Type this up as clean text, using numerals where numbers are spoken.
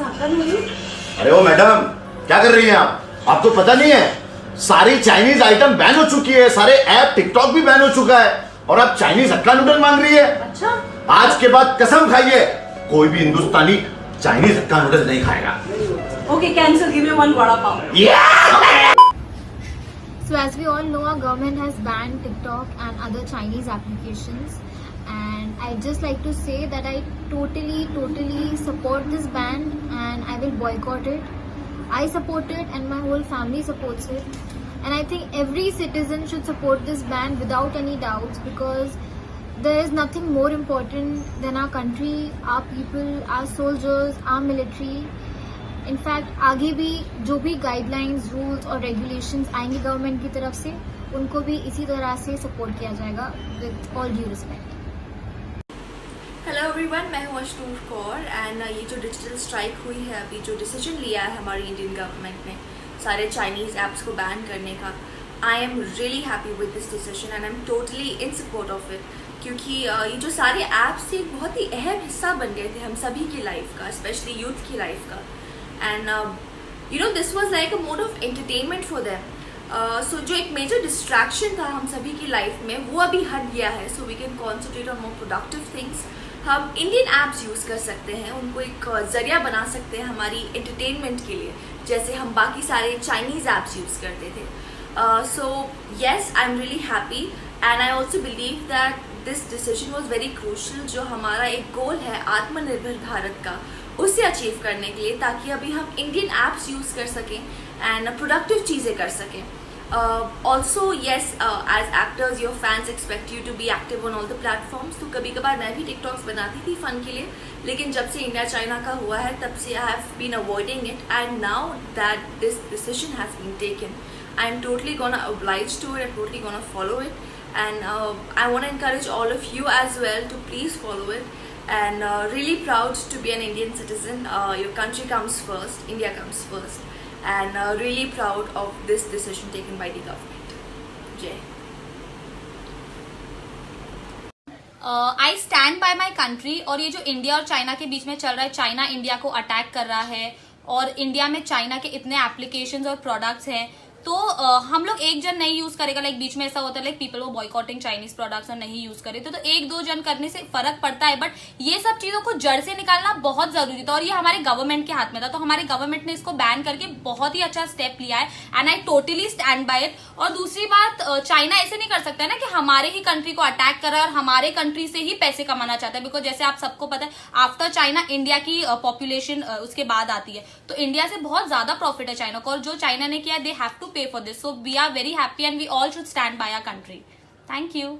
अरे ओ मैडम, क्या कर रही हैं आप? आपको पता नहीं है सारी चाइनीज आइटम बैन हो चुकी है, सारे ऐप टिकटॉक भी बैन हो चुका है और आप चाइनीज हक्का नूडल मांग रही है। अच्छा, आज के बाद कसम खाइए कोई भी हिंदुस्तानी चाइनीज हक्का नूडल नहीं खाएगा। Okay, cancel, give me one vada pav. So as we all know, our government has banned TikTok and other Chinese applications, and I'd just like to say that I totally support this ban and I will boycott it. I support it and my whole family supports it, and I think every citizen should support this ban without any doubts, because there is nothing more important than our country, our people, our soldiers, our military. In fact आगे भी जो भी guidelines, rules और regulations आएंगे government की तरफ से, उनको भी इसी तरह से सपोर्ट किया जाएगा with all due respect. Hello everyone, मैं हूँ अशनूर कौर एंड ये जो डिजिटल स्ट्राइक हुई है, अभी जो डिसीजन लिया है हमारी इंडियन गवर्नमेंट ने सारे चाइनीज़ ऐप्स को बैन करने का, I am really happy with this decision and I am totally in support of it, क्योंकि ये जो सारे ऐप्स थे एक बहुत ही अहम हिस्सा बन गए थे हम सभी की लाइफ का, स्पेशली यूथ की लाइफ का। And this was like a mode of entertainment for them. So जो एक major distraction था हम सभी की लाइफ में, वो अभी हट गया है. So we can concentrate on more productive things. हम इंडियन ऐप्स यूज़ कर सकते हैं, उनको एक जरिया बना सकते हैं हमारी एंटरटेनमेंट के लिए, जैसे हम बाकी सारे चाइनीज़ ऐप्स यूज़ करते थे. So yes, I'm really happy and I also believe that this decision was very crucial. जो हमारा एक गोल है आत्मनिर्भर भारत का, उसे अचीव करने के लिए, ताकि अभी हम इंडियन ऐप्स यूज़ कर सकें एंड प्रोडक्टिव चीज़ें कर सकें. Also yes, as actors your fans expect you to be active on all the platforms. तो कभी कभार मैं भी टिकटॉक्स बनाती थी फ़न के लिए, लेकिन जब से इंडिया चाइना का हुआ है तब से I have been avoiding it, and now that this decision has been taken, I am totally gonna oblige to it, I'm totally gonna follow it, and I want to encourage all of you as well to please follow it. And really proud to be an Indian citizen. Your country comes first, India comes first, and really proud of this decision taken by the government. Jai. I stand by my country. और ये जो India और China के बीच में चल रहा है, China India को अटैक कर रहा है और इंडिया में चाइना के इतने एप्लीकेशंस और प्रोडक्ट्स हैं, तो हम लोग एक जन नहीं यूज करेगा. लाइक बीच में ऐसा होता है लाइक पीपल वो बॉयकॉटिंग चाइनीज प्रोडक्ट्स और नहीं यूज करे, तो एक दो जन करने से फर्क पड़ता है, बट ये सब चीजों को जड़ से निकालना बहुत जरूरी था और ये हमारे गवर्नमेंट के हाथ में था. तो हमारे गवर्नमेंट ने इसको बैन करके बहुत ही अच्छा स्टेप लिया है and I totally stand by it. और दूसरी बात, चाइना ऐसे नहीं कर सकता है ना कि हमारे ही कंट्री को अटैक कर रहा है और हमारे कंट्री से ही पैसे कमाना चाहता है, बिकॉज जैसे आप सबको पता है आफ्टर चाइना इंडिया की पॉपुलेशन उसके बाद आती है, तो इंडिया से बहुत ज्यादा प्रॉफिट है चाइना को, और जो चाइना ने किया दे हैव टू पे for this. So we are very happy and we all should stand by our country. Thank you.